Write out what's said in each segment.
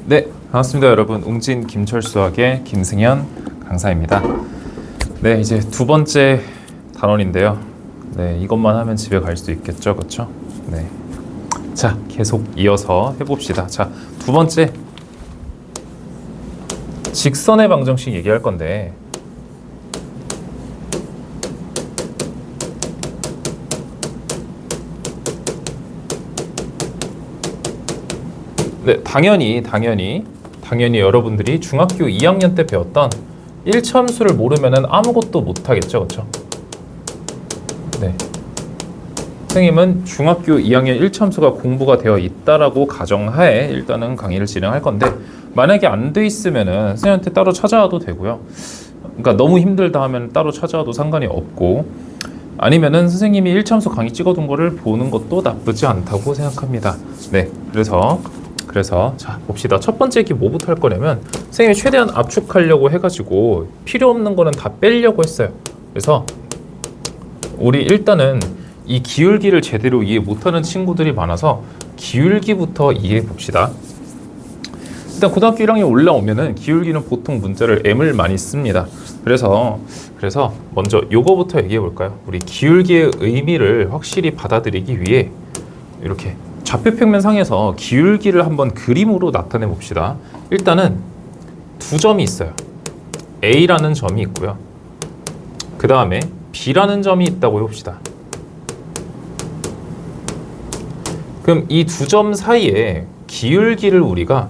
네, 반갑습니다 여러분. 웅진 김철수학의 김승현 강사입니다. 네, 이제 두 번째 단원인데요. 네, 이것만 하면 집에 갈 수 있겠죠, 그렇죠? 네, 자 계속 이어서 해봅시다. 자, 두 번째 직선의 방정식 얘기할 건데, 네, 당연히 여러분들이 중학교 2학년 때 배웠던 1참수를 모르면은 아무것도 못하겠죠, 그렇죠? 네, 선생님은 중학교 2학년 1참수가 공부가 되어 있다라고 가정하에 일단은 강의를 진행할 건데, 만약에 안 돼 있으면은 선생님한테 따로 찾아와도 되고요. 그러니까 너무 힘들다 하면 따로 찾아와도 상관이 없고, 아니면은 선생님이 1참수 강의 찍어둔 거를 보는 것도 나쁘지 않다고 생각합니다. 네, 그래서 자 봅시다. 첫 번째 게 뭐부터 할 거냐면, 선생님이 최대한 압축하려고 해가지고 필요 없는 거는 다 빼려고 했어요. 그래서 우리 일단은 이 기울기를 제대로 이해 못하는 친구들이 많아서 기울기부터 이해해 봅시다. 일단 고등학교 1학년 올라오면은 기울기는 보통 문자를 m을 많이 씁니다. 그래서 먼저 요거부터 얘기해 볼까요? 우리 기울기의 의미를 확실히 받아들이기 위해 이렇게 좌표평면상에서 기울기를 한번 그림으로 나타내 봅시다. 일단은 두 점이 있어요. A라는 점이 있고요. 그 다음에 B라는 점이 있다고 해봅시다. 그럼 이 두 점 사이에 기울기를 우리가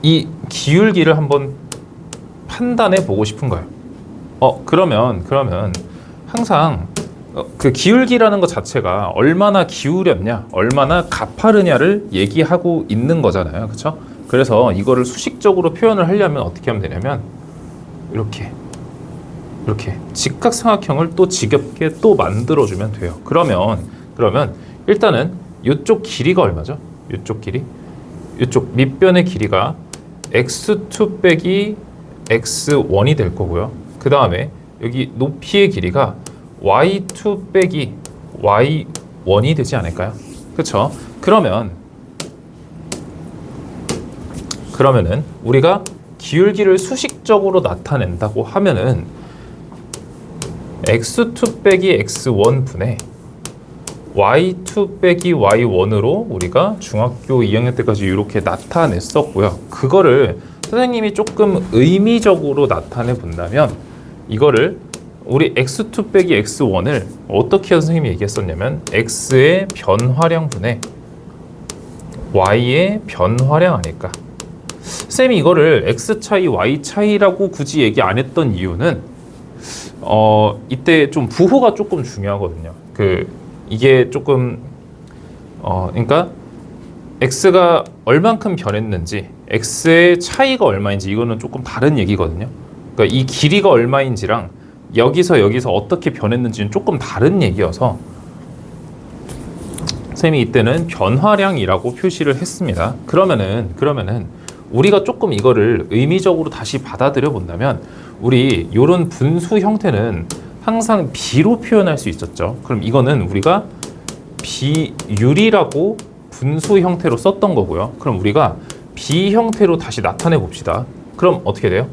이 기울기를 한번 판단해 보고 싶은 거예요. 그러면 항상 그 기울기라는 것 자체가 얼마나 기울였냐, 얼마나 가파르냐를 얘기하고 있는 거잖아요, 그렇죠? 그래서 이거를 수식적으로 표현을 하려면 어떻게 하면 되냐면, 이렇게 직각삼각형을 또 지겹게 또 만들어주면 돼요. 그러면 일단은 이쪽 길이가 얼마죠? 이쪽 밑변의 길이가 x2 빼기 x1이 될 거고요. 그 다음에 여기 높이의 길이가 y2 빼기 y1이 되지 않을까요? 그렇죠? 그러면은 우리가 기울기를 수식적으로 나타낸다고 하면은 x2 빼기 x1 분의 y2 빼기 y1으로 우리가 중학교 2학년 때까지 이렇게 나타냈었고요. 그거를 선생님이 조금 의미적으로 나타내 본다면, 이거를 우리 x2 빼기 x1을 어떻게 선생님이 얘기했었냐면, x의 변화량 분의 y의 변화량 아닐까. 선생님이 이거를 x 차이, y 차이라고 굳이 얘기 안 했던 이유는 이때 좀 부호가 조금 중요하거든요. 이게 조금 그러니까 x가 얼만큼 변했는지, x의 차이가 얼마인지, 이거는 조금 다른 얘기거든요. 그러니까 이 길이가 얼마인지랑 여기서 어떻게 변했는지는 조금 다른 얘기여서 선생님이 이때는 변화량이라고 표시를 했습니다. 그러면은 우리가 조금 이거를 의미적으로 다시 받아들여 본다면, 우리 이런 분수 형태는 항상 B로 표현할 수 있었죠. 그럼 이거는 우리가 비율이라고 분수 형태로 썼던 거고요. 그럼 우리가 B 형태로 다시 나타내 봅시다. 그럼 어떻게 돼요?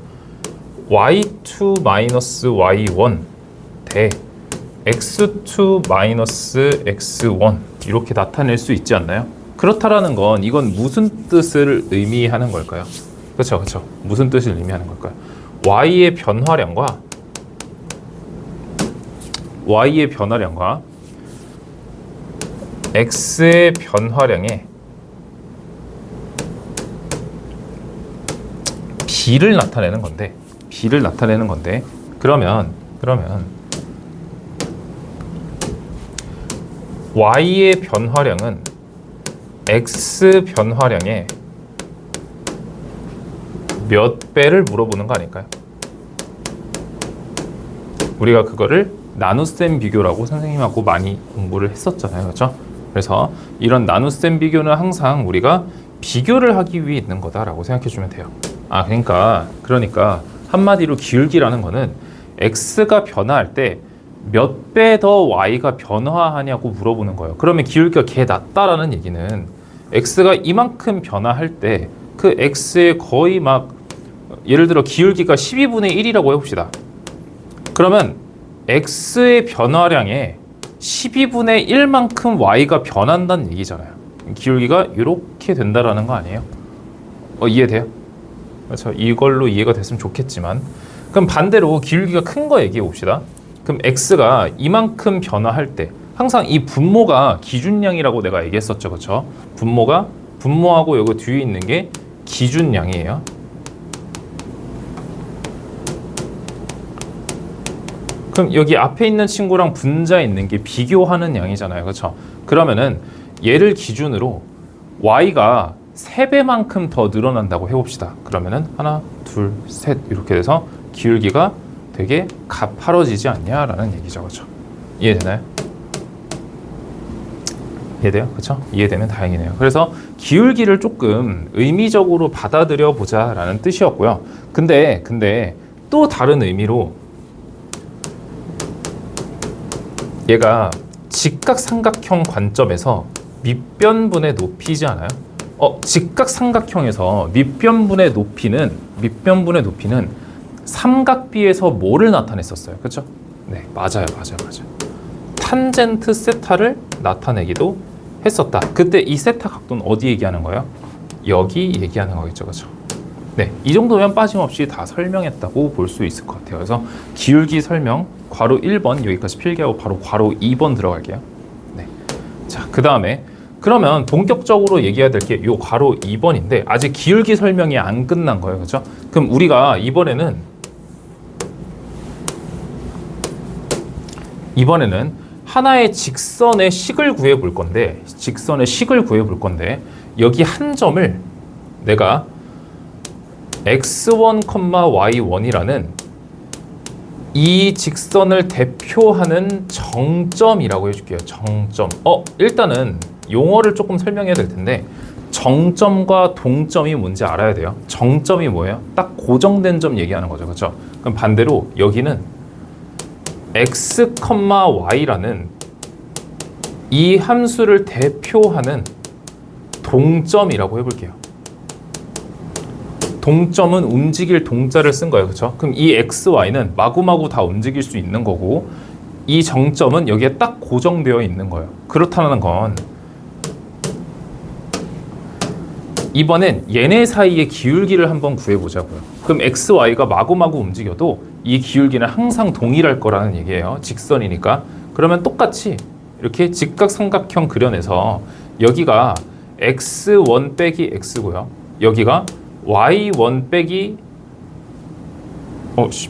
y2-y1 대 x2-x1 이렇게 나타낼 수 있지 않나요? 그렇다라는 건 이건 무슨 뜻을 의미하는 걸까요? 그렇죠. 무슨 뜻을 의미하는 걸까요? y의 변화량과 x의 변화량의 B를 나타내는 건데, 그러면 y의 변화량은 x 변화량의 몇 배를 물어보는 거 아닐까요? 우리가 그거를 나눗셈 비교라고 선생님하고 많이 공부를 했었잖아요, 그렇죠? 그래서 이런 나눗셈 비교는 항상 우리가 비교를 하기 위해 있는 거다라고 생각해 주면 돼요. 그러니까 한마디로 기울기라는 거는 x가 변화할 때 몇 배 더 y가 변화하냐고 물어보는 거예요. 그러면 기울기가 개 낮다라는 얘기는 x가 이만큼 변화할 때 그 x의 거의 막 예를 들어 기울기가 12분의 1이라고 해봅시다. 그러면 x의 변화량에 12분의 1만큼 y가 변한다는 얘기잖아요. 기울기가 이렇게 된다라는 거 아니에요? 이해돼요? 그렇죠. 이걸로 이해가 됐으면 좋겠지만, 그럼 반대로 기울기가 큰 거 얘기해 봅시다. 그럼 x가 이만큼 변화할 때 항상 이 분모가 기준량이라고 내가 얘기했었죠. 그렇죠? 분모하고 여기 뒤에 있는 게 기준량이에요. 그럼 여기 앞에 있는 친구랑 분자에 있는 게 비교하는 양이잖아요. 그렇죠? 그러면은 얘를 기준으로 y가 3배만큼 더 늘어난다고 해봅시다. 그러면은 하나, 둘, 셋 이렇게 돼서 기울기가 되게 가파라지지 않냐라는 얘기죠. 그렇죠? 이해되나요? 이해돼요? 그렇죠? 이해되면 다행이네요. 그래서 기울기를 조금 의미적으로 받아들여 보자라는 뜻이었고요. 근데 또 다른 의미로 얘가 직각삼각형 관점에서 밑변분의 높이지 않아요? 직각삼각형에서 밑변분의 높이는 삼각비에서 뭐를 나타냈었어요? 그렇죠? 네, 맞아요. 탄젠트 세타를 나타내기도 했었다. 그때 이 세타 각도는 어디 얘기하는 거예요? 여기 얘기하는 거겠죠. 그렇죠? 네, 이 정도면 빠짐없이 다 설명했다고 볼 수 있을 것 같아요. 그래서 기울기 설명 괄호 1번 여기까지 필기하고 바로 괄호 2번 들어갈게요. 네. 자, 그 다음에 그러면 본격적으로 얘기해야 될 게 요 괄호 2번인데 아직 기울기 설명이 안 끝난 거예요. 그렇죠? 그럼 우리가 이번에는 하나의 직선의 식을 구해 볼 건데 여기 한 점을 내가 x1, y1이라는 이 직선을 대표하는 정점이라고 해줄게요. 정점. 일단은 용어를 조금 설명해야 될 텐데 정점과 동점이 뭔지 알아야 돼요. 정점이 뭐예요? 딱 고정된 점 얘기하는 거죠. 그렇죠? 그럼 반대로 여기는 x, y라는 이 함수를 대표하는 동점이라고 해볼게요. 동점은 움직일 동자를 쓴 거예요. 그렇죠? 그럼 이 x, y는 마구마구 다 움직일 수 있는 거고 이 정점은 여기에 딱 고정되어 있는 거예요. 그렇다는 건 이번엔 얘네 사이의 기울기를 한번 구해보자고요. 그럼 x, y가 마구마구 움직여도 이 기울기는 항상 동일할 거라는 얘기예요. 직선이니까. 그러면 똑같이 이렇게 직각삼각형 그려내서 여기가 x1 빼기 x고요. 여기가 y1 빼기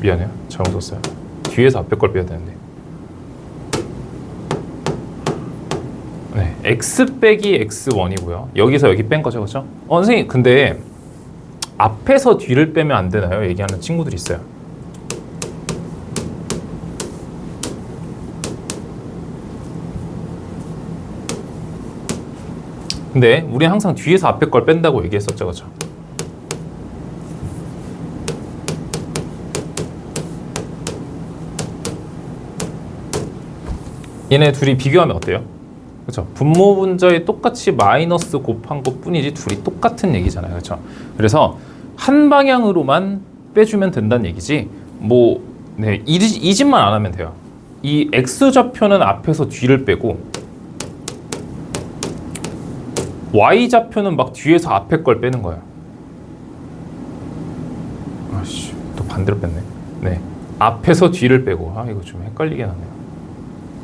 미안해요. 잘못 썼어요. 뒤에서 앞에 걸 빼야 되는데. 네, x 빼기 x1이고요. 여기서 여기 뺀 거죠. 그렇죠? 선생님 근데 앞에서 뒤를 빼면 안 되나요? 얘기하는 친구들이 있어요. 근데 우리는 항상 뒤에서 앞에 걸 뺀다고 얘기했었죠. 그렇죠? 얘네 둘이 비교하면 어때요? 그렇죠? 분모 분자에 똑같이 마이너스 곱한 것 뿐이지 둘이 똑같은 얘기잖아요. 그렇죠? 그래서 한 방향으로만 빼주면 된다는 얘기지 이 집만 안 하면 돼요. 이 x좌표는 앞에서 뒤를 빼고 y좌표는 막 뒤에서 앞에 걸 빼는 거야. 또 반대로 뺐네. 네, 앞에서 뒤를 빼고 이거 좀 헷갈리게 하네요.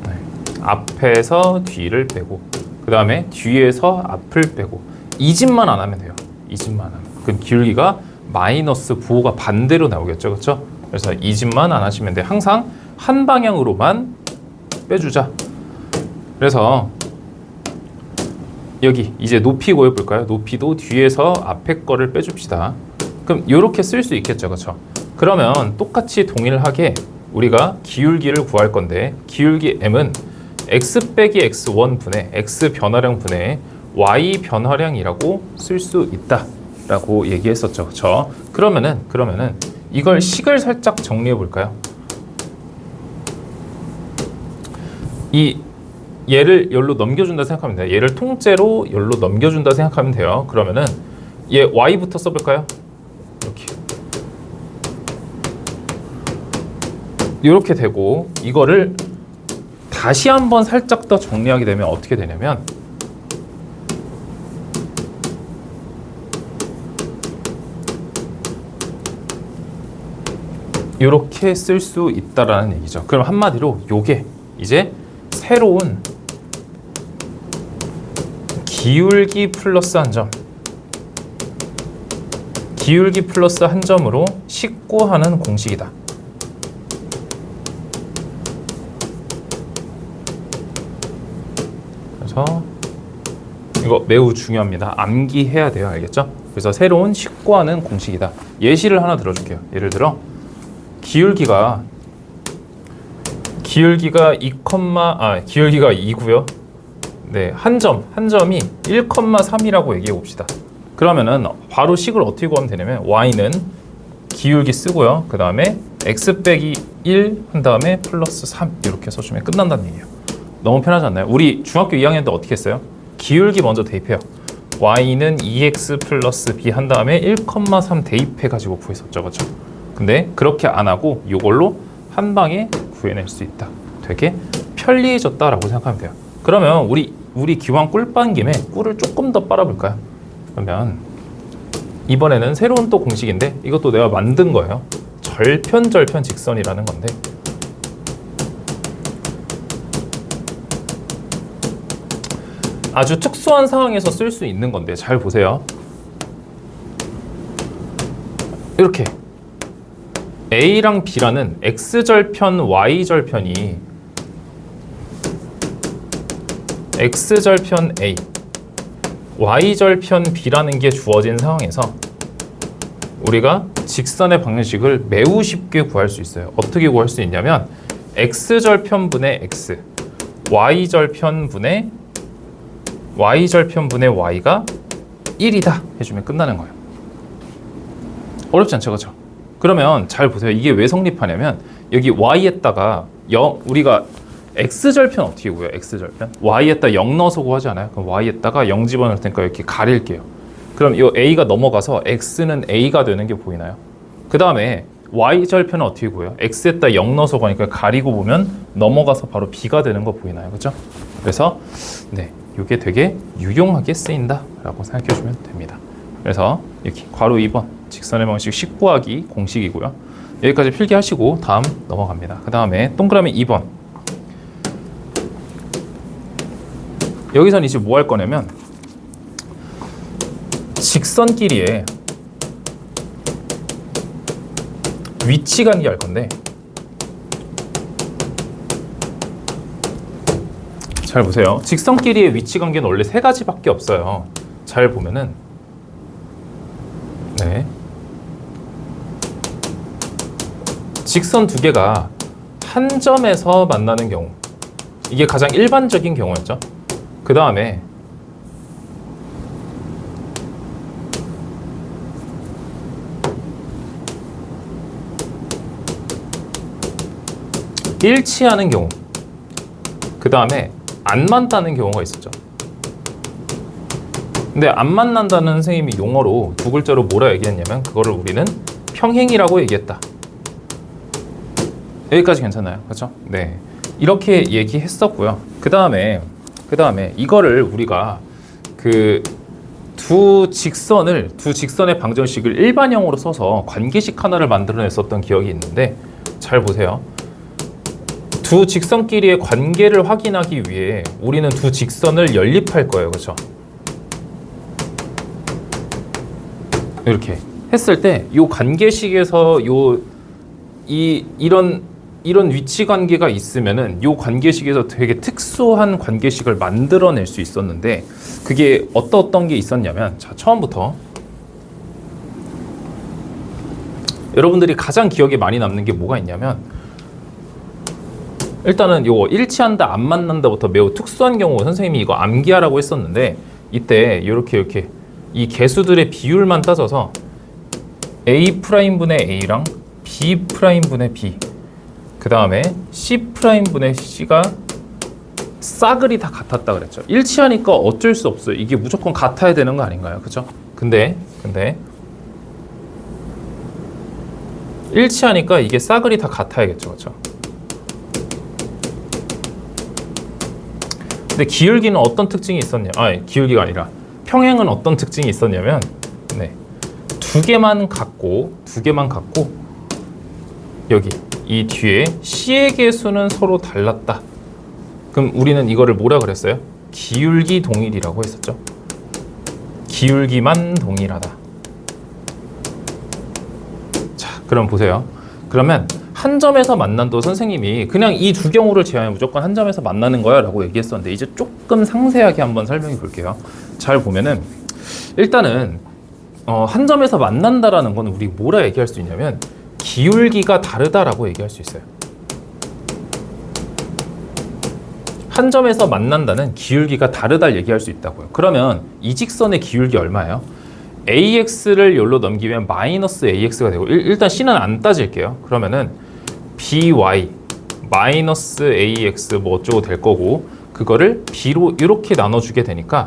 네. 앞에서 뒤를 빼고 그 다음에 뒤에서 앞을 빼고 이 집만 안 하면 돼요. 이 집만 하면. 그럼 기울기가 마이너스 부호가 반대로 나오겠죠. 그렇죠? 그래서 이 집만 안 하시면 돼요. 항상 한 방향으로만 빼주자. 그래서 여기 이제 높이 구해볼까요? 높이도 뒤에서 앞에 거를 빼줍시다. 그럼 이렇게 쓸 수 있겠죠. 그렇죠? 그러면 똑같이 동일하게 우리가 기울기를 구할 건데 기울기 m은 x 빼기 x1 분의 x 변화량 분의 y 변화량이라고 쓸 수 있다라고 얘기했었죠. 그렇죠? 그러면은 이걸 식을 살짝 정리해 볼까요? 얘를 열로 넘겨준다 생각하면 돼요. 얘를 통째로 열로 넘겨준다 생각하면 돼요. 그러면은 얘 y부터 써볼까요? 이렇게 되고, 이거를 다시 한번 살짝 더 정리하게 되면 어떻게 되냐면, 이렇게 쓸 수 있다라는 얘기죠. 그럼 한마디로 요게 이제 새로운 기울기 플러스 한 점, 기울기 플러스 한 점으로 식구하는 공식이다. 그래서 이거 매우 중요합니다. 암기해야 돼요. 알겠죠? 그래서 새로운 식구하는 공식이다. 예시를 하나 들어줄게요. 예를 들어 기울기가 2고요. 네, 한 점이 1,3이라고 얘기해 봅시다. 그러면은 바로 식을 어떻게 구하면 되냐면 y는 기울기 쓰고요. 그 다음에 x 빼기 1 한 다음에 플러스 3 이렇게 써주면 끝난다는 얘기예요. 너무 편하지 않나요? 우리 중학교 2학년 때 어떻게 했어요? 기울기 먼저 대입해요. y는 2x 플러스 b 한 다음에 1,3 대입해가지고 구했었죠. 그렇죠? 근데 그렇게 안 하고 이걸로 한 방에 구해낼 수 있다. 되게 편리해졌다라고 생각하면 돼요. 그러면 우리 기왕 꿀 빤 김에 꿀을 조금 더 빨아볼까요? 그러면 이번에는 새로운 또 공식인데 이것도 내가 만든 거예요. 절편 직선이라는 건데, 아주 특수한 상황에서 쓸 수 있는 건데 잘 보세요. 이렇게 A랑 B라는 X절편, Y절편이 X절편 A, Y절편 B라는 게 주어진 상황에서 우리가 직선의 방정식을 매우 쉽게 구할 수 있어요. 어떻게 구할 수 있냐면 X절편분의 X, Y절편분의 Y가 1이다 해주면 끝나는 거예요. 어렵지 않죠, 그렇죠? 그러면 잘 보세요. 이게 왜 성립하냐면 여기 y에다가 우리가 x절편 어떻게 구해요? x절편 y에다 0 넣어서 구하지 않아요? 그럼 y에다가 0 집어넣을 테니까 이렇게 가릴게요. 그럼 이 a가 넘어가서 x는 a가 되는 게 보이나요? 그 다음에 y절편은 어떻게 구해요? x에다 0 넣어서 구하니까 가리고 보면 넘어가서 바로 b가 되는 거 보이나요? 그렇죠? 그래서 네, 이게 되게 유용하게 쓰인다라고 생각해 주면 됩니다. 그래서 이렇게 괄호 2번 직선의 방식 19하기 공식이고요. 여기까지 필기하시고 다음 넘어갑니다. 그 다음에 동그라미 2번. 여기서는 이제 뭐 할 거냐면 직선끼리의 위치 관계 할 건데, 잘 보세요. 직선끼리의 위치 관계는 원래 세 가지밖에 없어요. 잘 보면은 네, 직선 두 개가 한 점에서 만나는 경우, 이게 가장 일반적인 경우였죠. 그 다음에 일치하는 경우, 그 다음에 안 만나는 경우가 있었죠. 근데 안 만난다는 선생님이 용어로 두 글자로 뭐라 얘기했냐면 그거를 우리는 평행이라고 얘기했다. 여기까지 괜찮나요? 그렇죠? 네, 이렇게 얘기했었고요. 그 다음에 이거를 우리가 그 두 직선의 방정식을 일반형으로 써서 관계식 하나를 만들어냈었던 기억이 있는데, 잘 보세요. 두 직선끼리의 관계를 확인하기 위해 우리는 두 직선을 연립할 거예요. 그렇죠? 이렇게 했을 때 이 관계식에서 이런 위치 관계가 있으면은 이 관계식에서 되게 특수한 관계식을 만들어낼 수 있었는데, 그게 어떤 게 있었냐면, 자, 처음부터 여러분들이 가장 기억에 많이 남는 게 뭐가 있냐면, 일단은 요거 일치한다 안 만난다부터 매우 특수한 경우 선생님이 이거 암기하라고 했었는데, 이때 이렇게 이 개수들의 비율만 따져서 A'분의 A랑 B'분의 B, 그 다음에 C'분의 C가 싸그리 다 같았다 그랬죠. 일치하니까 어쩔 수 없어요. 이게 무조건 같아야 되는 거 아닌가요? 그죠? 근데 일치하니까 이게 싸그리 다 같아야겠죠. 그죠? 근데 기울기는 어떤 특징이 있었냐? 기울기가 아니라 평행은 어떤 특징이 있었냐면 두 개만 갖고 여기 이 뒤에 C의 개수는 서로 달랐다. 그럼 우리는 이거를 뭐라 그랬어요? 기울기 동일이라고 했었죠. 기울기만 동일하다. 자, 그럼 보세요. 그러면 한 점에서 만난도 선생님이 그냥 이 두 경우를 제외하면 무조건 한 점에서 만나는 거야 라고 얘기했었는데 이제 조금 상세하게 한번 설명해 볼게요. 잘 보면은 일단은 한 점에서 만난다라는 거는 우리 뭐라 얘기할 수 있냐면 기울기가 다르다라고 얘기할 수 있어요. 한 점에서 만난다는 기울기가 다르다 얘기할 수 있다고요. 그러면 이 직선의 기울기 얼마예요? AX를 여기로 넘기면 마이너스 AX가 되고 일단 C는 안 따질게요. 그러면은 BY 마이너스 AX 뭐 어쩌고 될 거고 그거를 B로 이렇게 나눠주게 되니까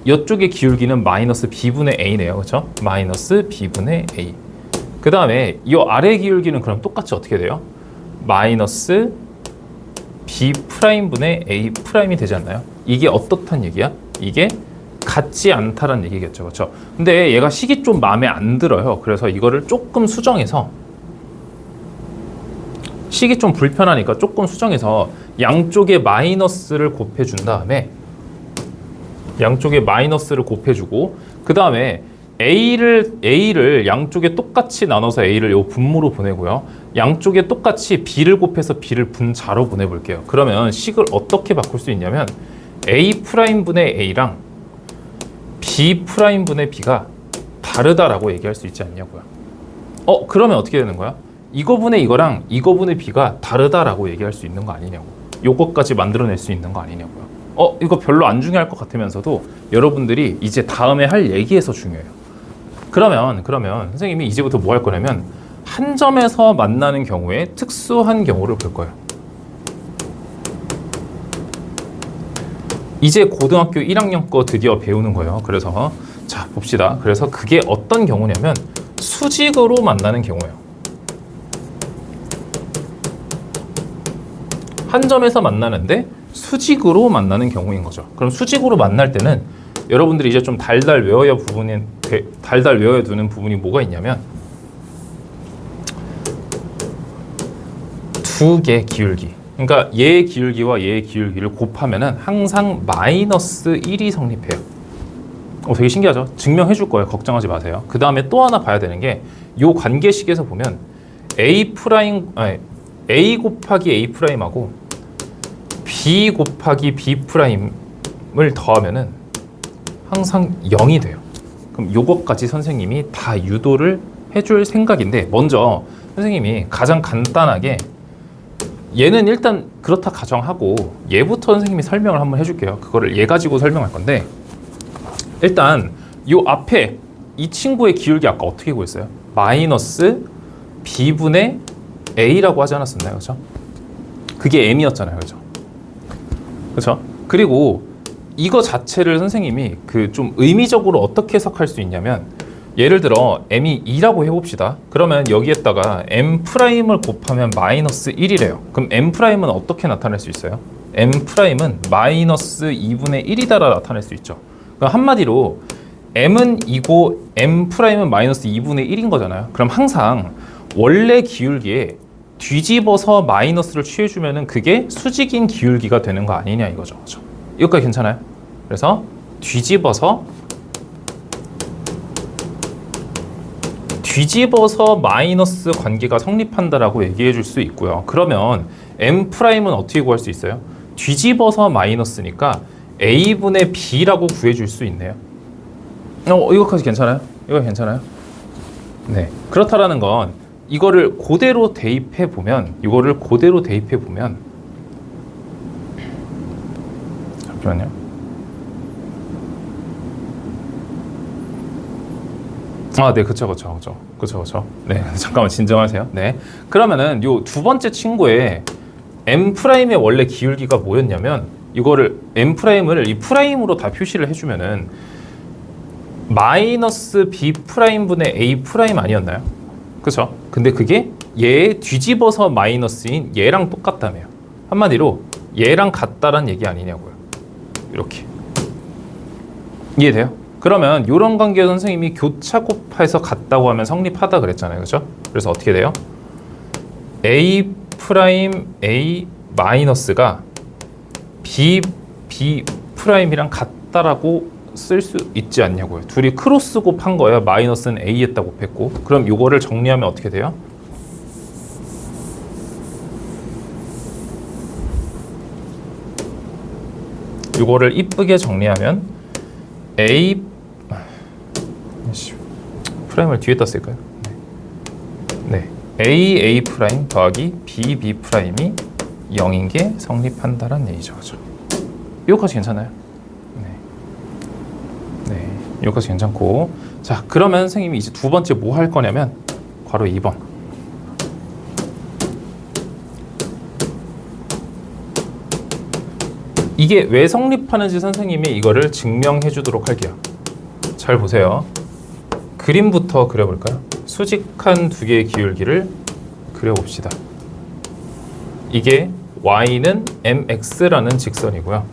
이쪽의 기울기는 마이너스 B분의 A네요. 그렇죠? 마이너스 B분의 A. 그 다음에 이 아래 기울기는 그럼 똑같이 어떻게 돼요? 마이너스 B'분의 A'이 되지 않나요? 이게 어떻단 얘기야? 이게 같지 않다라는 얘기겠죠. 그렇죠? 근데 얘가 식이 좀 마음에 안 들어요. 그래서 이거를 조금 수정해서 식이 좀 불편하니까 조금 수정해서 양쪽에 마이너스를 곱해준 다음에 곱해주고 그 다음에 A를 양쪽에 똑같이 나눠서 A를 요 분모로 보내고요. 양쪽에 똑같이 B를 곱해서 B를 분자로 보내볼게요. 그러면 식을 어떻게 바꿀 수 있냐면 A'분의 A랑 B'분의 B가 다르다라고 얘기할 수 있지 않냐고요. 그러면 어떻게 되는 거야? 이거분의 이거랑 이거분의 B가 다르다라고 얘기할 수 있는 거 아니냐고. 요것까지 만들어낼 수 있는 거 아니냐고요. 이거 별로 안 중요할 것 같으면서도 여러분들이 이제 다음에 할 얘기에서 중요해요. 그러면 선생님이 이제부터 뭐 할 거냐면 한 점에서 만나는 경우에 특수한 경우를 볼 거예요. 이제 고등학교 1학년 거 드디어 배우는 거예요. 그래서 자 봅시다. 그래서 그게 어떤 경우냐면 수직으로 만나는 경우예요. 한 점에서 만나는데 수직으로 만나는 경우인 거죠. 그럼 수직으로 만날 때는 여러분들이 이제 좀 달달 외워야 두는 부분이 뭐가 있냐면 두 개 기울기. 그러니까 얘의 기울기와 얘의 기울기를 곱하면은 항상 마이너스 1이 성립해요. 되게 신기하죠? 증명해 줄 거예요. 걱정하지 마세요. 그 다음에 또 하나 봐야 되는 게 이 관계식에서 보면 A 곱하기 A 프라임하고 B 곱하기 B 프라임을 더하면은 항상 0이 돼요. 그럼 요것까지 선생님이 다 유도를 해줄 생각인데 먼저 선생님이 가장 간단하게 얘는 일단 그렇다 가정하고 얘부터 선생님이 설명을 한번 해줄게요. 그거를 얘 가지고 설명할 건데 일단 요 앞에 이 친구의 기울기 아까 어떻게 구했어요? 마이너스 B분의 A라고 하지 않았었나요? 그렇죠? 그게 M이었잖아요. 그렇죠? 그렇죠? 그리고 이거 자체를 선생님이 그 좀 의미적으로 어떻게 해석할 수 있냐면 예를 들어 m이 2라고 해봅시다. 그러면 여기에다가 m'을 곱하면 마이너스 1이래요. 그럼 m'은 어떻게 나타낼 수 있어요? m'은 마이너스 2분의 1이다라 나타낼 수 있죠. 그럼 한마디로 m은 2고 m'은 마이너스 2분의 1인 거잖아요. 그럼 항상 원래 기울기에 뒤집어서 마이너스를 취해주면은 그게 수직인 기울기가 되는 거 아니냐 이거죠. 그렇죠? 이것까지 괜찮아요? 그래서 뒤집어서 마이너스 관계가 성립한다라고 얘기해 줄 수 있고요. 그러면 m'은 어떻게 구할 수 있어요? 뒤집어서 마이너스니까 a분의 b라고 구해 줄 수 있네요. 이거까지 괜찮아요? 이거 괜찮아요? 네. 그렇다라는 건 이거를 그대로 대입해 보면 잠시만요. 네, 그쵸. 네, 잠깐만 진정하세요. 네, 그러면은 요 두 번째 친구의 m'의 원래 기울기가 뭐였냐면 이거를 M'을 이 프라임으로 다 표시를 해주면은 마이너스 B 프라임 분의 A 프라임 아니었나요? 그쵸? 근데 그게 얘 뒤집어서 마이너스인 얘랑 똑같다며요. 한마디로 얘랑 같다란 얘기 아니냐고요. 이렇게. 이해돼요? 그러면 이런 관계 선생님이 교차 곱해서 같다고 하면 성립하다 그랬잖아요. 그죠? 그래서 어떻게 돼요? A 프라임 A 마이너스가 B 프라임이랑 같다라고 쓸 수 있지 않냐고요. 둘이 크로스 곱한 거예요. 마이너스는 A에다 곱했고. 그럼 이거를 정리하면 어떻게 돼요? 이거를 이쁘게 정리하면 A 프라임을 뒤에다 쓸까요? 네. A 프라임 더하기 B 프라임이 0인 게 성립한다는 얘기죠. 그죠? 이거까지 괜찮아요? 네. 이거까지 괜찮고. 자, 그러면 선생님이 이제 두 번째 뭐 할 거냐면 괄호 2번. 이게 왜 성립하는지 선생님이 이거를 증명해 주도록 할게요. 잘 보세요. 그림부터 그려볼까요? 수직한 두 개의 기울기를 그려봅시다. 이게 y는 mx라는 직선이고요.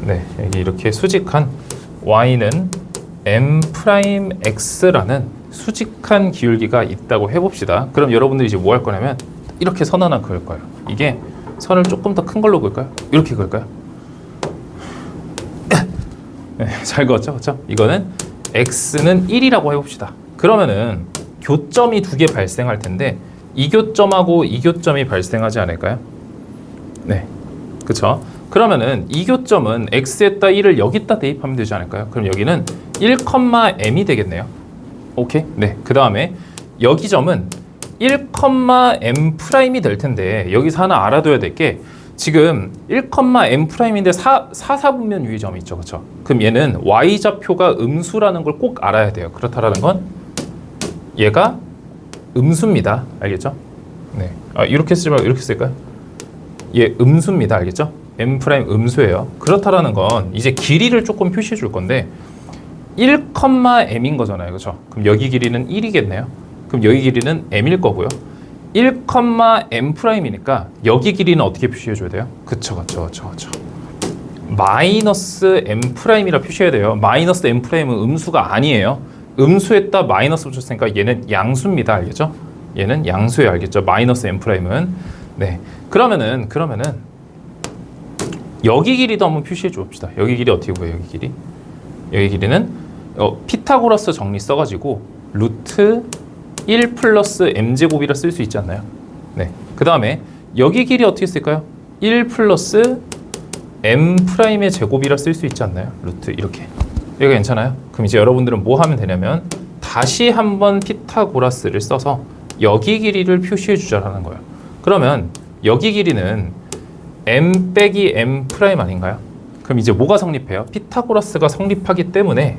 네, 여기 이렇게 수직한 y는 m'x라는 수직한 기울기가 있다고 해봅시다. 그럼 여러분들이 이제 뭐 할 거냐면 이렇게 선 하나 그을 거예요. 이게 선을 조금 더 큰 걸로 그을까요? 이렇게 그을까요? 네, 잘 그었죠? 그렇죠? 이거는 x는 1이라고 해봅시다. 그러면은 교점이 두 개 발생할 텐데 이 교점하고 이 교점이 발생하지 않을까요? 네, 그렇죠? 그러면은 이 교점은 x에다 1을 여기다 대입하면 되지 않을까요? 그럼 여기는 1,m이 되겠네요. 오케이? 네, 그 다음에 여기 점은 1,m'이 될 텐데 여기서 하나 알아둬야 될 게 지금 1,m'인데 4사분면 유의점이 있죠. 그렇죠? 그럼 얘는 y좌표가 음수라는 걸 꼭 알아야 돼요. 그렇다라는 건 얘가 음수입니다. 알겠죠? 네. 아, 이렇게 쓰지 말고 이렇게 쓸까요? 얘 음수입니다. 알겠죠? m' 음수예요. 그렇다라는 건 이제 길이를 조금 표시해 줄 건데 1,m인 거잖아요. 그렇죠? 그럼 여기 길이는 1이겠네요. 그럼 여기 길이는 m일 거고요. 1,m'이니까 여기 길이는 어떻게 표시해 줘야 돼요? 그쵸. 마이너스 m'이라 표시해야 돼요. 마이너스 m'은 음수가 아니에요. 음수에다 마이너스 붙였으니까 얘는 양수입니다. 알겠죠? 얘는 양수예요. 알겠죠? 마이너스 m'은. 네. 그러면은 여기 길이도 한번 표시해 줍시다. 여기 길이 어떻게 보여요? 여기 길이? 여기 길이는 피타고라스 정리 써가지고 루트 1 플러스 m제곱이라 쓸 수 있지 않나요? 네. 그 다음에 여기 길이 어떻게 쓸까요? 1 플러스 m'의 제곱이라 쓸 수 있지 않나요? 루트 이렇게. 여기가 괜찮아요? 그럼 이제 여러분들은 뭐 하면 되냐면 다시 한번 피타고라스를 써서 여기 길이를 표시해 주자라는 거예요. 그러면 여기 길이는 m 빼기 m' 아닌가요? 그럼 이제 뭐가 성립해요? 피타고라스가 성립하기 때문에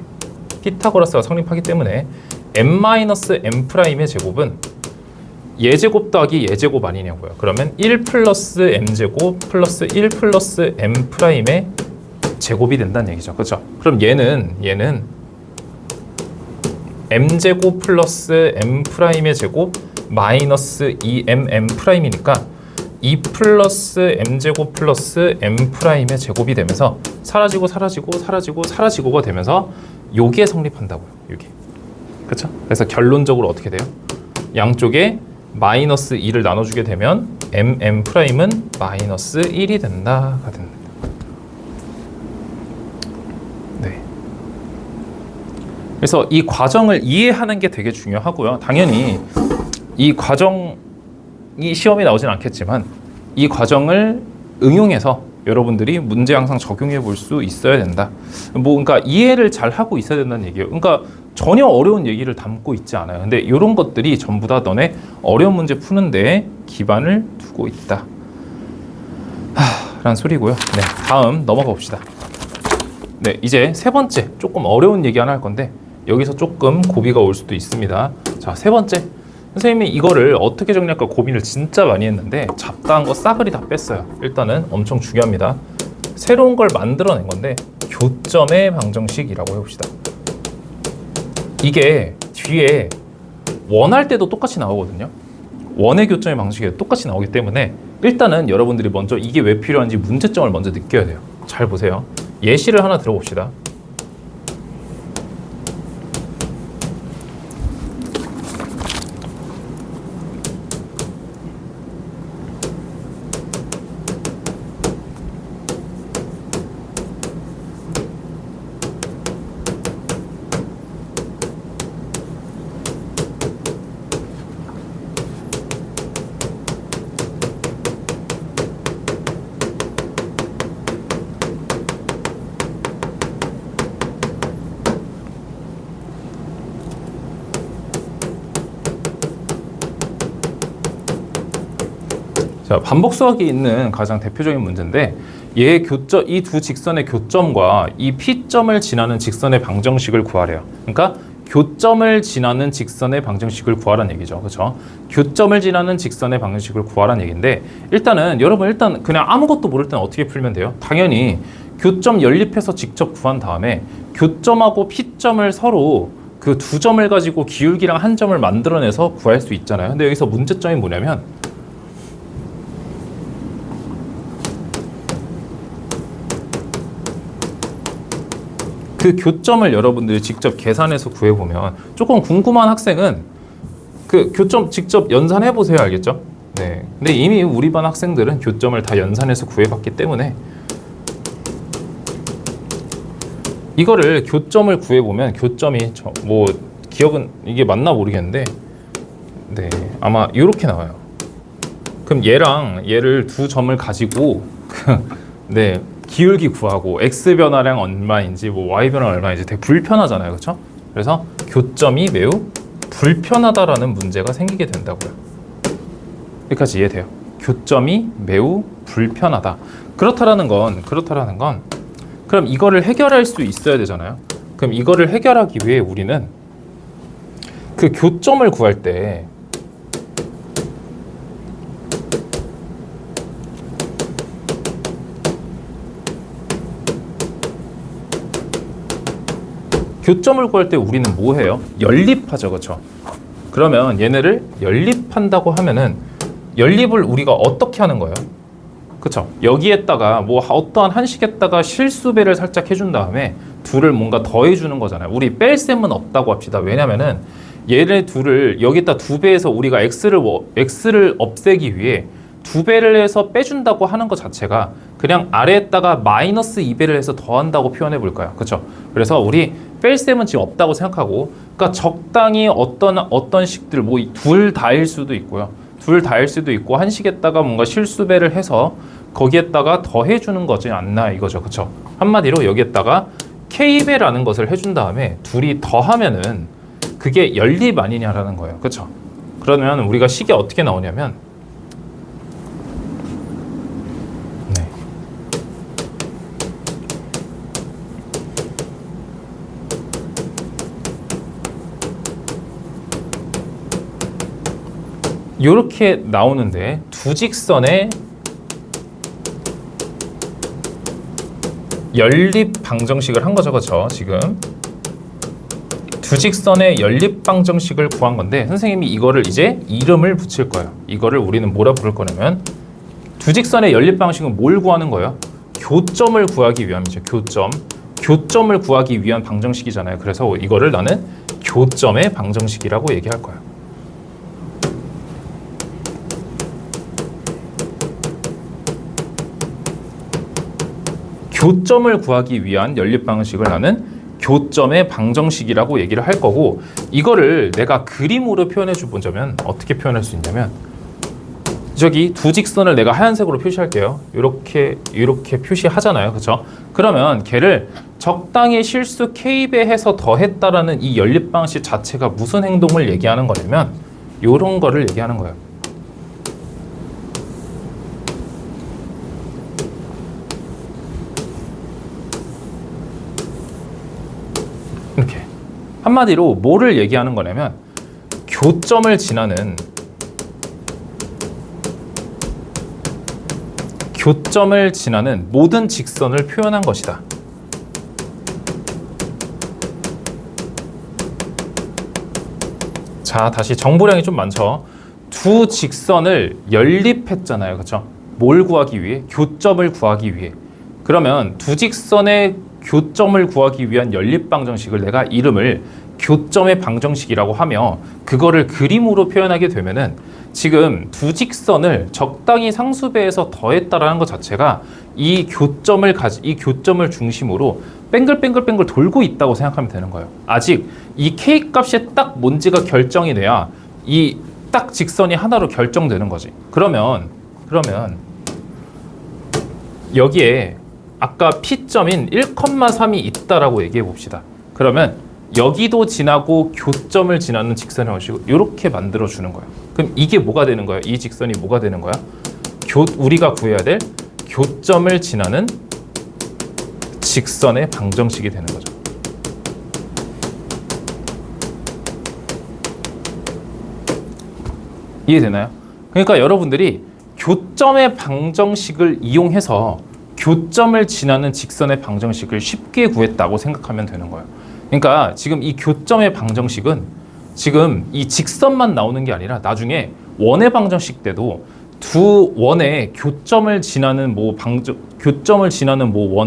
m-m'의 제곱은 예제곱 더하기 예제곱 아니냐고요. 그러면 1 플러스 m제곱 플러스 1 플러스 m'의 제곱이 된다는 얘기죠. 그렇죠? 그럼 얘는 m제곱 플러스 m'의 제곱 마이너스 2mm이니까 2 플러스 m제곱 플러스 m'의 제곱이 되면서 사라지고가 되면서 요게 성립한다고요. 요게. 그렇죠? 그래서 결론적으로 어떻게 돼요? 양쪽에 마이너스 2를 나눠주게 되면 m'은 마이너스 1이 된다가 됩니다. 네. 그래서 이 과정을 이해하는 게 되게 중요하고요. 당연히 이 과정이 시험에 나오진 않겠지만 이 과정을 응용해서 여러분들이 문제 항상 적용해 볼 수 있어야 된다. 그러니까 이해를 잘 하고 있어야 된다는 얘기예요. 그러니까 전혀 어려운 얘기를 담고 있지 않아요. 근데 이런 것들이 전부 다 너네 어려운 문제 푸는 데 기반을 두고 있다. 라는 소리고요. 네, 다음 넘어가 봅시다. 네, 이제 세 번째 조금 어려운 얘기 하나 할 건데 여기서 조금 고비가 올 수도 있습니다. 자, 세 번째 선생님이 이거를 어떻게 정리할까 고민을 진짜 많이 했는데 잡다한 거 싸그리 다 뺐어요. 일단은 엄청 중요합니다. 새로운 걸 만들어낸 건데 교점의 방정식이라고 해봅시다. 이게 뒤에 원할 때도 똑같이 나오거든요. 원의 교점의 방식이 똑같이 나오기 때문에 일단은 여러분들이 먼저 이게 왜 필요한지 문제점을 먼저 느껴야 돼요. 잘 보세요. 예시를 하나 들어봅시다. 자, 반복 수학이 있는 가장 대표적인 문제인데 얘의 교점, 이 두 직선의 교점과 이 P점을 지나는 직선의 방정식을 구하래요. 그러니까 교점을 지나는 직선의 방정식을 구하라는 얘기죠. 그렇죠? 교점을 지나는 직선의 방정식을 구하라는 얘기인데 일단은 여러분 일단 그냥 아무것도 모를 때는 어떻게 풀면 돼요? 당연히 교점 연립해서 직접 구한 다음에 교점하고 P점을 서로 그 두 점을 가지고 기울기랑 한 점을 만들어내서 구할 수 있잖아요. 근데 여기서 문제점이 뭐냐면 그 교점을 여러분들이 직접 계산해서 구해보면 조금 궁금한 학생은 그 교점 직접 연산해보세요. 알겠죠? 네. 근데 이미 우리 반 학생들은 교점을 다 연산해서 구해봤기 때문에 이거를 교점을 구해보면 교점이 뭐 기억은 이게 맞나 모르겠는데 네 아마 이렇게 나와요. 그럼 얘랑 얘를 두 점을 가지고 네 기울기 구하고 x 변화량 얼마인지 뭐 y 변화 얼마인지 되게 불편하잖아요. 그렇죠? 그래서 교점이 매우 불편하다라는 문제가 생기게 된다고요. 여기까지 이해돼요? 교점이 매우 불편하다. 그렇다라는 건 그럼 이거를 해결할 수 있어야 되잖아요. 그럼 이거를 해결하기 위해 우리는 그 교점을 구할 때 교점을 구할 때 우리는 뭐 해요? 연립하죠. 그렇죠? 그러면 얘네를 연립한다고 하면은 연립을 우리가 어떻게 하는 거예요? 그렇죠? 여기에다가 뭐 어떠한 한식에다가 실수배를 살짝 해준 다음에 둘을 뭔가 더해주는 거잖아요. 우리 뺄 셈은 없다고 합시다. 왜냐면은 얘네 둘을 여기다 두 배에서 우리가 x를 없애기 위해 두 배를 해서 빼준다고 하는 것 자체가 그냥 아래에다가 마이너스 2배를 해서 더한다고 표현해 볼까요? 그렇죠? 그래서 우리 뺄 셈은 지금 없다고 생각하고 그러니까 적당히 어떤 식들 뭐 둘 다일 수도 있고요. 둘 다일 수도 있고 한식에다가 뭔가 실수배를 해서 거기에다가 더해주는 거지 않나 이거죠. 그렇죠? 한마디로 여기에다가 k배라는 것을 해준 다음에 둘이 더하면은 그게 연립 아니냐라는 거예요. 그렇죠? 그러면 우리가 식이 어떻게 나오냐면 네. 이렇게 나오는데 두 직선의 연립 방정식을 한 거죠. 그렇죠? 지금 두 직선의 연립 방정식을 구한 건데 선생님이 이거를 이제 이름을 붙일 거예요. 이거를 우리는 뭐라 부를 거냐면 두 직선의 연립 방식은 뭘 구하는 거예요? 교점을 구하기 위함이죠. 교점을 구하기 위한 방정식이잖아요. 그래서 이거를 나는 교점의 방정식이라고 얘기할 거예요. 교점을 구하기 위한 연립 방식을 나는 교점의 방정식이라고 얘기를 할 거고 이거를 내가 그림으로 표현해 주자면 어떻게 표현할 수 있냐면 저기 두 직선을 내가 하얀색으로 표시할게요. 이렇게 표시하잖아요. 그렇죠? 그러면 걔를 적당히 실수 k배 해서 더했다라는 이 연립 방식 자체가 무슨 행동을 얘기하는 거냐면 이런 거를 얘기하는 거예요. 이렇게 한마디로 뭐를 얘기하는 거냐면 교점을 지나는 모든 직선을 표현한 것이다. 자, 다시 정보량이 좀 많죠. 두 직선을 연립했잖아요. 그렇죠? 뭘 구하기 위해? 교점을 구하기 위해. 그러면 두 직선의 교점을 구하기 위한 연립방정식을 내가 이름을 교점의 방정식이라고 하며 그거를 그림으로 표현하게 되면은 지금 두 직선을 적당히 상수배해서 더했다라는 것 자체가 이 교점을 중심으로 뱅글뱅글뱅글 돌고 있다고 생각하면 되는 거예요. 아직 이 K 값이 딱 뭔지가 결정이 돼야 이 딱 직선이 하나로 결정되는 거지. 그러면 여기에 아까 P점인 1,3이 있다라고 얘기해 봅시다. 그러면 여기도 지나고 교점을 지나는 직선의 원식을 이렇게 만들어 주는 거예요. 그럼 이게 뭐가 되는 거예요? 이 직선이 뭐가 되는 거야? 우리가 구해야 될 교점을 지나는 직선의 방정식이 되는 거죠. 이해되나요? 그러니까 여러분들이 교점의 방정식을 이용해서 교점을 지나는 직선의 방정식을 쉽게 구했다고 생각하면 되는 거예요. 그러니까 지금 이 교점의 방정식은 지금 이 직선만 나오는 게 아니라 나중에 원의 방정식 때도 두 원의 교점을 지나는 원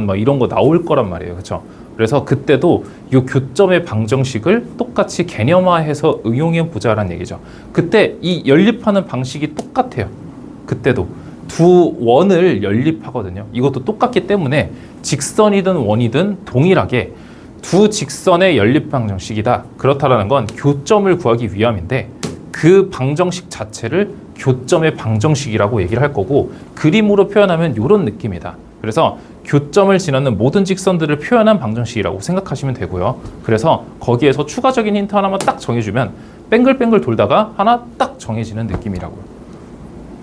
막 이런 거 나올 거란 말이에요. 그렇죠? 그래서 그때도 이 교점의 방정식을 똑같이 개념화해서 응용해 보자라는 얘기죠. 그때 이 연립하는 방식이 똑같아요. 그때도 두 원을 연립하거든요. 이것도 똑같기 때문에 직선이든 원이든 동일하게 두 직선의 연립 방정식이다. 그렇다라는 건 교점을 구하기 위함인데 그 방정식 자체를 교점의 방정식이라고 얘기를 할 거고 그림으로 표현하면 이런 느낌이다. 그래서 교점을 지나는 모든 직선들을 표현한 방정식이라고 생각하시면 되고요. 그래서 거기에서 추가적인 힌트 하나만 딱 정해주면 뱅글뱅글 돌다가 하나 딱 정해지는 느낌이라고요.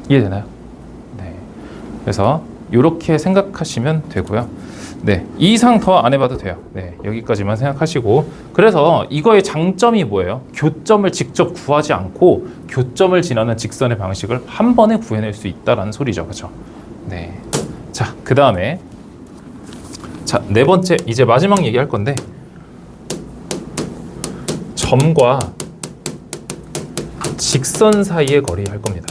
이해되나요? 네. 그래서 이렇게 생각하시면 되고요. 네, 이 이상 더 안 해봐도 돼요. 네, 여기까지만 생각하시고 그래서 이거의 장점이 뭐예요? 교점을 직접 구하지 않고 교점을 지나는 직선의 방식을 한 번에 구해낼 수 있다라는 소리죠. 그렇죠? 네. 자, 그 다음에 네 번째 이제 마지막 얘기할 건데 점과 직선 사이의 거리 할 겁니다.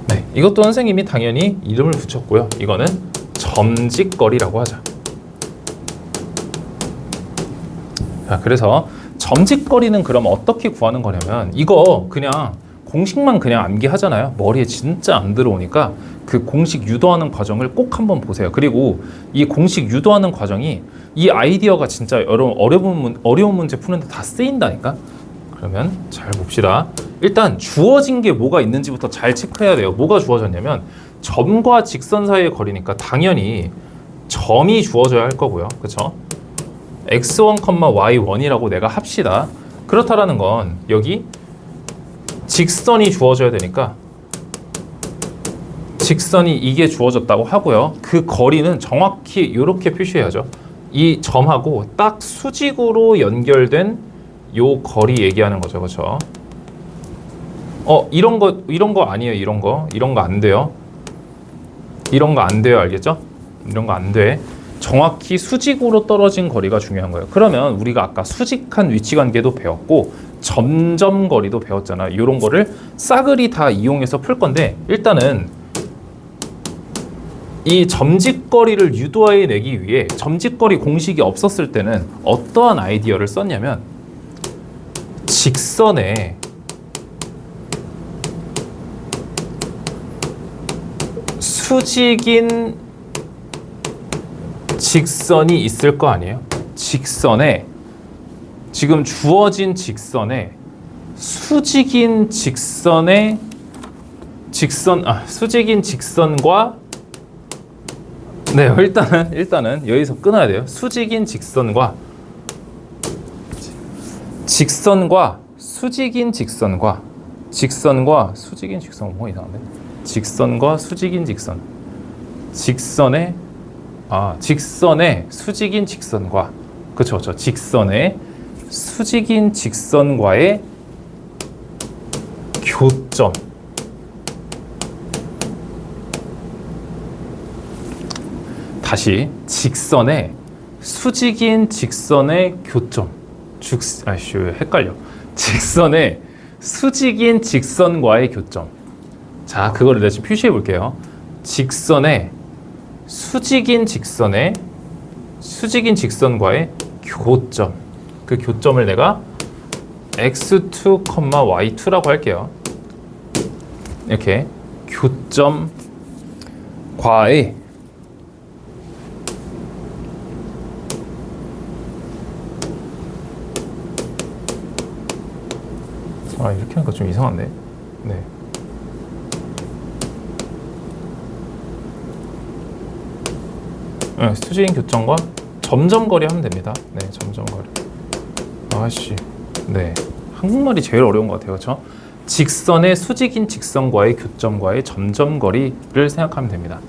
네, 이것도 선생님이 당연히 이름을 붙였고요. 이거는 점직거리라고 하자. 자, 그래서 점직거리는 그럼 어떻게 구하는 거냐면 이거 그냥 공식만 그냥 암기하잖아요. 머리에 진짜 안 들어오니까 그 공식 유도하는 과정을 꼭 한번 보세요. 그리고 이 공식 유도하는 과정이 이 아이디어가 진짜 어려운 문제 푸는데 다 쓰인다니까. 그러면 잘 봅시다. 일단 주어진 게 뭐가 있는지부터 잘 체크해야 돼요. 뭐가 주어졌냐면 점과 직선 사이의 거리니까 당연히 점이 주어져야 할 거고요. 그렇죠? x1, y1이라고 내가 합시다. 그렇다라는 건 여기 직선이 주어져야 되니까 직선이 이게 주어졌다고 하고요. 그 거리는 정확히 이렇게 표시해야죠. 이 점하고 딱 수직으로 연결된 요 거리 얘기하는 거죠. 그렇죠? 이런 거 아니에요. 이런 거 안 돼요. 이런 거 안 돼요. 알겠죠? 이런 거 안 돼. 정확히 수직으로 떨어진 거리가 중요한 거예요. 그러면 우리가 아까 수직한 위치 관계도 배웠고 점점 거리도 배웠잖아요. 이런 거를 싸그리 다 이용해서 풀 건데 일단은 이 점직거리를 유도해내기 위해 점직거리 공식이 없었을 때는 어떠한 아이디어를 썼냐면 직선에 수직인 직선이 있을 거 아니에요? 직선에 지금 주어진 직선에 수직인 직선과 네, 일단은 여기서 끊어야 돼요. 수직인 직선과 수직인 직선과 수직인 직선 뭐 이상한데? 직선과 수직인 직선 직선의 수직인 직선과 그쵸 직선의 수직인 직선과의 교점. 다시 직선의 수직인 직선의 교점. 헷갈려. 직선의 수직인 직선과의 교점. 자, 그거를 내가 지금 표시해 볼게요. 직선의 수직인 직선과의 교점. 그 교점을 내가 x2, y2라고 할게요. 이렇게 교점과의 이렇게 하니까 좀 이상한데. 네. 수직인 교점과 점점거리 하면 됩니다. 네, 점점거리. 네. 한국말이 제일 어려운 것 같아요. 그렇죠? 직선의 수직인 직선과의 교점과의 점점거리를 생각하면 됩니다.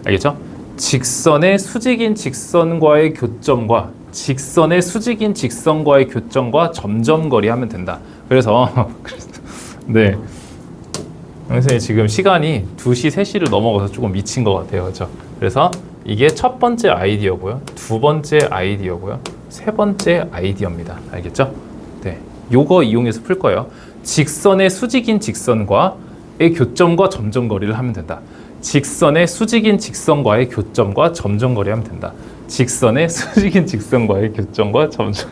알겠죠? 직선의 수직인 직선과의 교점과 직선의 수직인 직선과의 교점과 점점거리 하면 된다. 그래서 네. 선생님 지금 시간이 2시, 3시를 넘어가서 조금 미친 것 같아요. 그렇죠? 그래서 이게 첫 번째 아이디어고요. 두 번째 아이디어고요. 세 번째 아이디어입니다. 알겠죠? 네. 요거 이용해서 풀 거예요. 직선의 수직인 직선과의 교점과 점점거리를 하면 된다. 직선의 수직인 직선과의 교점과 점점거리 하면 된다. 직선의 수직인 직선과의 교점과 점점.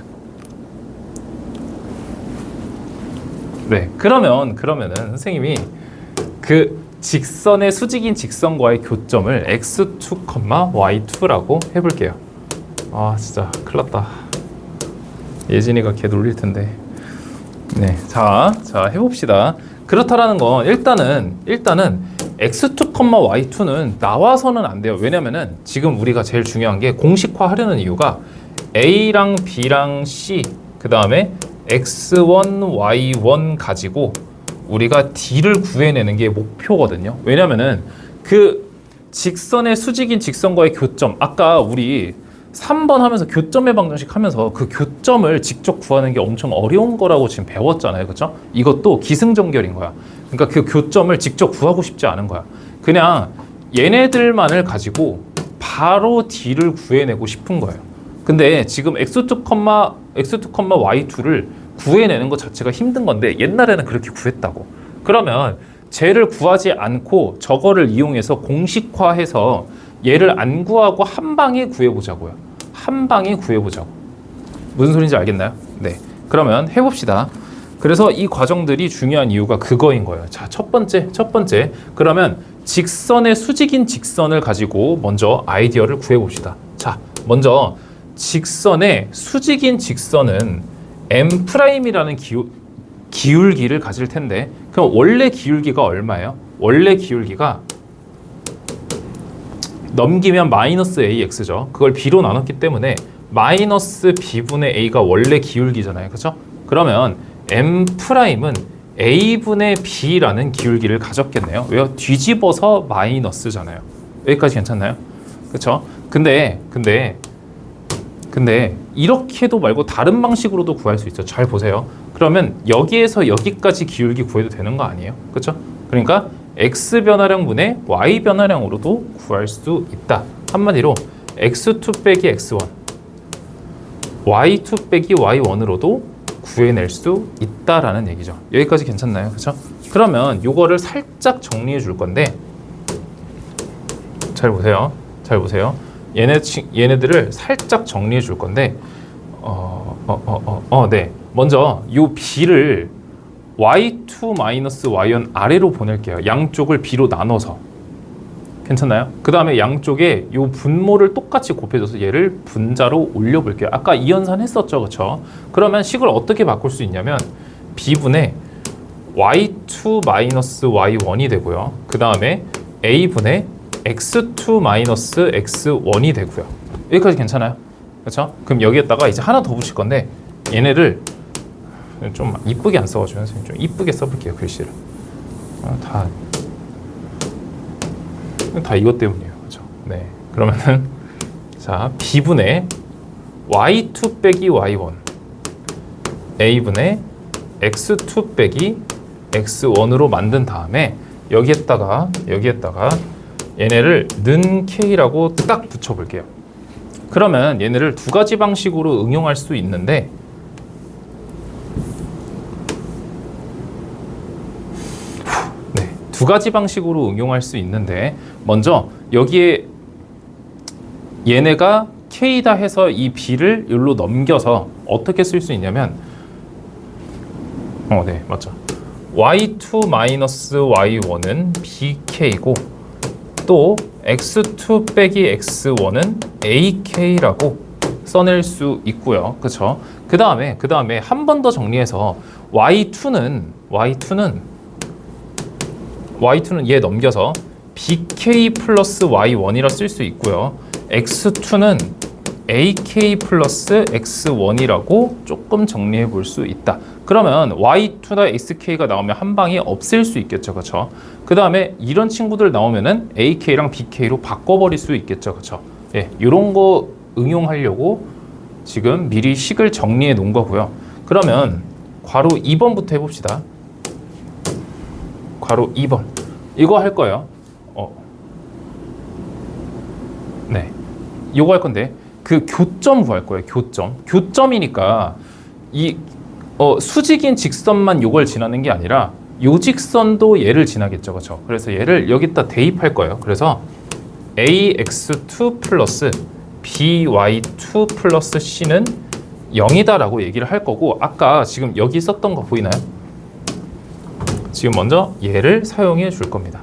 네. 그러면은 선생님이 그 직선의 수직인 직선과의 교점을 x2, y2라고 해볼게요. 진짜 큰일 났다. 예진이가 걔 놀릴 텐데. 네, 자 해봅시다. 그렇다라는 건 일단은 x2, y2는 나와서는 안 돼요. 왜냐면은 지금 우리가 제일 중요한 게 공식화하려는 이유가 a랑 b랑 c 그 다음에 x1, y1 가지고 우리가 D를 구해내는 게 목표거든요. 왜냐면은 그 직선의 수직인 직선과의 교점, 아까 우리 3번 하면서 교점의 방정식 하면서 그 교점을 직접 구하는 게 엄청 어려운 거라고 지금 배웠잖아요. 그렇죠? 이것도 기승전결인 거야. 그러니까 그 교점을 직접 구하고 싶지 않은 거야. 그냥 얘네들만을 가지고 바로 D를 구해내고 싶은 거예요. 근데 지금 x2, y2를 구해내는 것 자체가 힘든 건데 옛날에는 그렇게 구했다고. 그러면 쟤를 구하지 않고 저거를 이용해서 공식화해서 얘를 안 구하고 한 방에 구해보자고요. 한 방에 구해보자고. 무슨 소리인지 알겠나요? 네. 그러면 해봅시다. 그래서 이 과정들이 중요한 이유가 그거인 거예요. 자, 첫 번째. 그러면 직선의 수직인 직선을 가지고 먼저 아이디어를 구해봅시다. 먼저 직선의 수직인 직선은 m'이라는 기울기를 가질 텐데, 그럼 원래 기울기가 얼마예요? 원래 기울기가 넘기면 마이너스 ax죠. 그걸 b로 나눴기 때문에 마이너스 b분의 a가 원래 기울기잖아요. 그렇죠? 그러면 m'은 a분의 b라는 기울기를 가졌겠네요. 왜요? 뒤집어서 마이너스잖아요. 여기까지 괜찮나요? 그렇죠? 근데 이렇게도 말고 다른 방식으로도 구할 수 있죠. 잘 보세요. 그러면 여기에서 여기까지 기울기 구해도 되는 거 아니에요? 그렇죠? 그러니까 x 변화량분의 y 변화량으로도 구할 수 있다. 한마디로 x2 빼기 x1, y2 빼기 y1으로도 구해낼 수 있다라는 얘기죠. 여기까지 괜찮나요? 그렇죠? 그러면 요거를 살짝 정리해 줄 건데, 잘 보세요. 얘네들을 살짝 정리해 줄 건데, 네. 먼저 요 b를 y2-y1 아래로 보낼게요. 양쪽을 b로 나눠서. 괜찮나요? 그 다음에 양쪽에 요 분모를 똑같이 곱해줘서 얘를 분자로 올려볼게요. 아까 이연산 했었죠, 그렇죠? 그러면 식을 어떻게 바꿀 수 있냐면 b분의 y2-y1이 되고요. 그 다음에 a분의 x2-x1이 되고요. 여기까지 괜찮아요? 그렇죠? 그럼 여기에다가 이제 하나 더 붙일 건데, 얘네를 좀 이쁘게 안 써가지고 선생님 좀 이쁘게 써볼게요. 글씨를 다 이것 때문이에요. 그렇죠? 네. 그러면은 자, b분의 y2 빼기 y1 a분의 x2 빼기 x1으로 만든 다음에 여기에다가 얘네를 는 k라고 딱 붙여볼게요. 그러면 얘네를 두 가지 방식으로 응용할 수 있는데 두 가지 방식으로 응용할 수 있는데 먼저 여기에 얘네가 k다 해서 이 b를 여기로 넘겨서 어떻게 쓸 수 있냐면 네 맞죠. y2 마이너스 y1은 bk고 또 x2 빼기 x1은 ak라고 써낼 수 있고요. 그쵸? 그 다음에 한 번 더 정리해서 y2는 얘 넘겨서 bk 플러스 y1이라 쓸 수 있고요. x2는 ak 플러스 x1이라고 조금 정리해 볼 수 있다. 그러면 y2나 sk가 나오면 한 방에 없앨 수 있겠죠. 그렇죠? 그 다음에 이런 친구들 나오면은 ak랑 bk로 바꿔버릴 수 있겠죠. 그렇죠? 예, 이런 거 응용하려고 지금 미리 식을 정리해 놓은 거고요. 그러면 괄호 2번부터 해봅시다. 괄호 2번 이거 할 거예요. 네, 이거 할 건데 그 교점 구할 거예요. 교점이니까 이 수직인 직선만 요걸 지나는 게 아니라 요 직선도 얘를 지나겠죠. 그렇죠? 그래서 얘를 여기다 대입할 거예요. 그래서 ax2 플러스 by2 플러스 c는 0이다라고 얘기를 할 거고 아까 지금 여기 썼던 거 보이나요? 지금 먼저 얘를 사용해 줄 겁니다.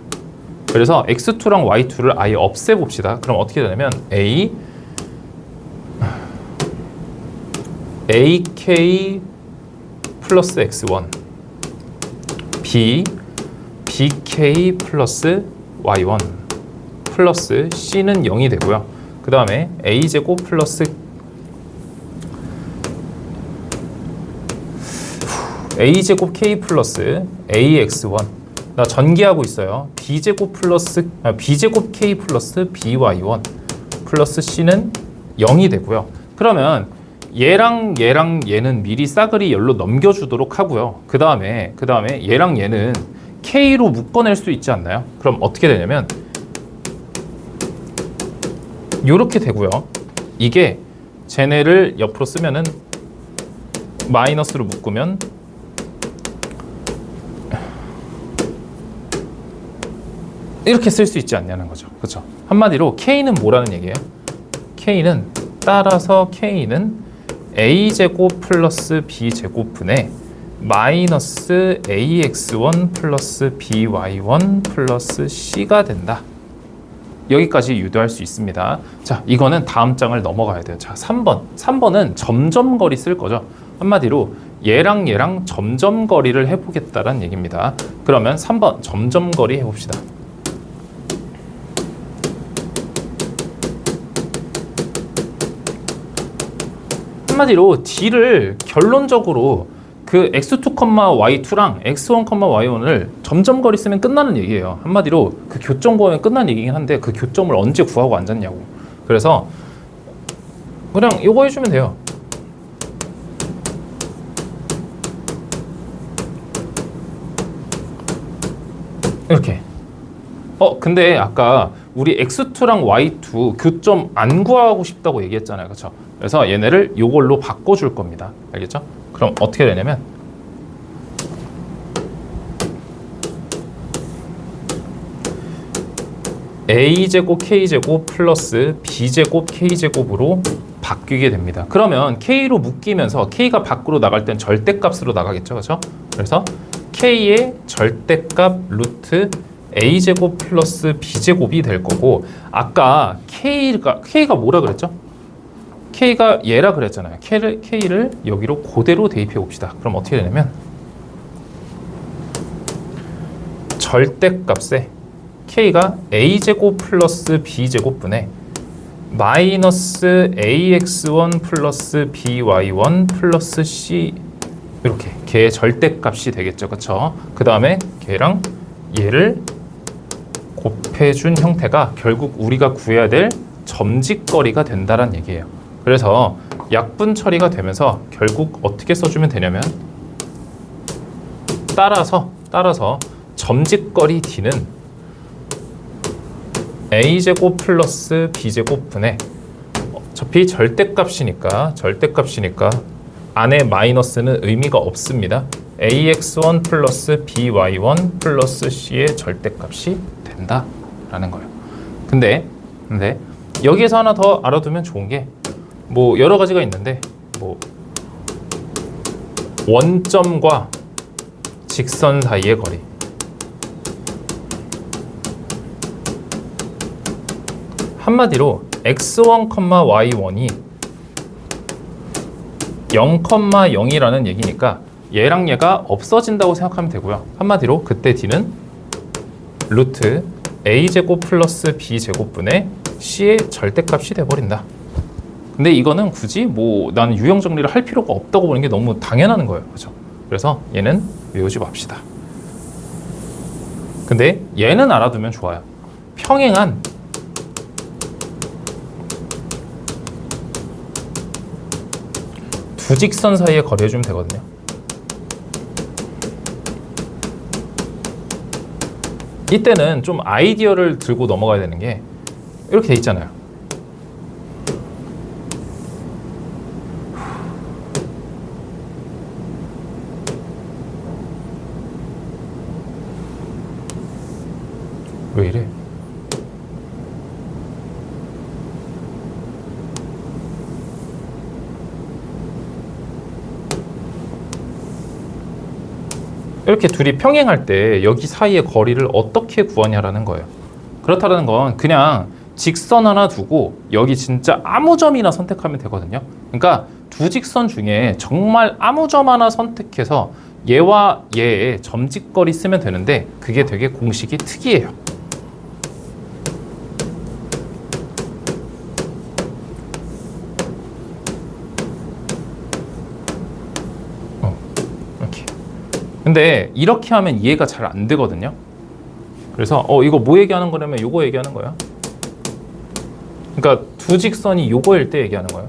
그래서 x2랑 y2를 아예 없애봅시다. 그럼 어떻게 되냐면 ak 플러스 x1 bk 플러스 y1 플러스 c는 0이 되고요. 그 다음에 a제곱 플러스 a제곱 k 플러스 ax1 나 전개하고 있어요. b제곱 k 플러스 by1 플러스 c는 0이 되고요. 그러면 얘랑 얘는 미리 싸그리 열로 넘겨주도록 하고요. 그 다음에 얘랑 얘는 k로 묶어낼 수 있지 않나요? 그럼 어떻게 되냐면 요렇게 되고요. 이게 쟤네를 옆으로 쓰면은 마이너스로 묶으면 이렇게 쓸 수 있지 않냐는 거죠. 그렇죠? 한마디로 K는 뭐라는 얘기예요? K는 따라서 K는 A제곱 플러스 B제곱분의 마이너스 AX1 플러스 BY1 플러스 C가 된다. 여기까지 유도할 수 있습니다. 자, 이거는 다음 장을 넘어가야 돼요. 자, 3번은 점점거리 쓸 거죠. 한마디로 얘랑 점점거리를 해보겠다라는 얘기입니다. 그러면 3번 점점거리 해봅시다. 한마디로 D를 결론적으로 그 x2, y2랑 x1, y1을 점점거리 쓰면 끝나는 얘기예요. 한마디로 그 교점 구하면 끝나는 얘기긴 한데 그 교점을 언제 구하고 앉았냐고. 그래서 그냥 이거 해주면 돼요. 이렇게. 근데 아까 우리 x2랑 y2 교점 안 구하고 싶다고 얘기했잖아요. 그렇죠? 그래서 얘네를 이걸로 바꿔줄 겁니다. 알겠죠? 그럼 어떻게 되냐면 a제곱 k제곱 플러스 b제곱 k제곱으로 바뀌게 됩니다. 그러면 k로 묶이면서 k가 밖으로 나갈 땐 절대값으로 나가겠죠. 그렇죠? 그래서 k의 절대값 루트 a제곱 플러스 b제곱이 될 거고 아까 k가 뭐라 그랬죠? k가 얘라 그랬잖아요. k를 여기로 그대로 대입해 봅시다. 그럼 어떻게 되냐면 절대값에 k가 a제곱 플러스 b제곱분의 마이너스 ax1 플러스 by1 플러스 c 이렇게 걔의 절대값이 되겠죠. 그쵸? 그 다음에 걔랑 얘를 곱해준 형태가 결국 우리가 구해야 될 점직거리가 된다는 얘기예요. 그래서 약분 처리가 되면서 결국 어떻게 써주면 되냐면 따라서 점짓거리 D는 A제곱 플러스 B제곱 분의 어차피 절대값이니까 안에 마이너스는 의미가 없습니다. AX1 플러스 BY1 플러스 C의 절대값이 된다라는 거예요. 근데 여기에서 하나 더 알아두면 좋은 게 뭐 여러 가지가 있는데 뭐 원점과 직선 사이의 거리, 한마디로 x1, y1이 0, 0이라는 얘기니까 얘랑 얘가 없어진다고 생각하면 되고요. 한마디로 그때 D는 루트 A제곱 플러스 B제곱분의 C의 절대값이 돼버린다. 근데 이거는 굳이 뭐 나는 유형 정리를 할 필요가 없다고 보는 게 너무 당연한 거예요. 그렇죠? 그래서 얘는 외우지 맙시다. 근데 얘는 알아두면 좋아요. 평행한 두 직선 사이에 거리해주면 되거든요. 이때는 좀 아이디어를 들고 넘어가야 되는 게 이렇게 돼 있잖아요. 왜 이래? 이렇게 둘이 평행할 때 여기 사이의 거리를 어떻게 구하냐라는 거예요. 그렇다는 건 그냥 직선 하나 두고 여기 진짜 아무 점이나 선택하면 되거든요. 그러니까 두 직선 중에 정말 아무 점 하나 선택해서 얘와 얘의 점짓거리 쓰면 되는데 그게 되게 공식이 특이해요. 근데 이렇게 하면 이해가 잘 안 되거든요. 그래서 이거 뭐 얘기하는 거냐면 요거 얘기하는 거야. 그러니까 두 직선이 요거일 때 얘기하는 거예요.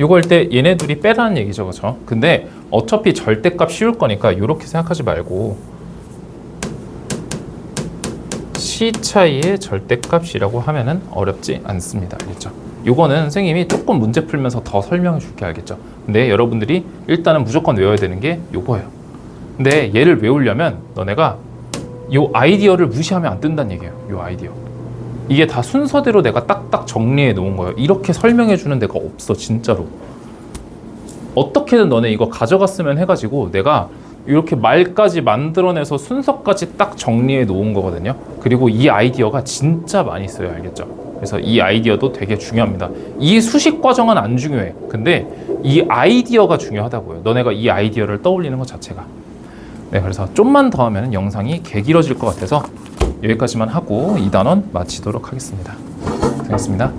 요거일 때 얘네 둘이 빼라는 얘기죠. 그렇죠? 근데 어차피 절대값 씌울 거니까 요렇게 생각하지 말고 C 차이의 절대값이라고 하면은 어렵지 않습니다. 알겠죠? 요거는 선생님이 조금 문제 풀면서 더 설명해 줄게. 알겠죠? 근데 여러분들이 일단은 무조건 외워야 되는 게 요거예요. 근데 얘를 외우려면 너네가 요 아이디어를 무시하면 안 된다는 얘기예요. 요 아이디어. 이게 다 순서대로 내가 딱딱 정리해 놓은 거예요. 이렇게 설명해 주는 데가 없어. 진짜로. 어떻게든 너네 이거 가져갔으면 해가지고 내가 이렇게 말까지 만들어내서 순서까지 딱 정리해 놓은 거거든요. 그리고 이 아이디어가 진짜 많이 써요. 알겠죠? 그래서 이 아이디어도 되게 중요합니다. 이 수식 과정은 안 중요해. 근데 이 아이디어가 중요하다고요. 너네가 이 아이디어를 떠올리는 것 자체가. 네, 그래서 좀만 더 하면 영상이 개 길어질 것 같아서 여기까지만 하고 2단원 마치도록 하겠습니다. 고생했습니다.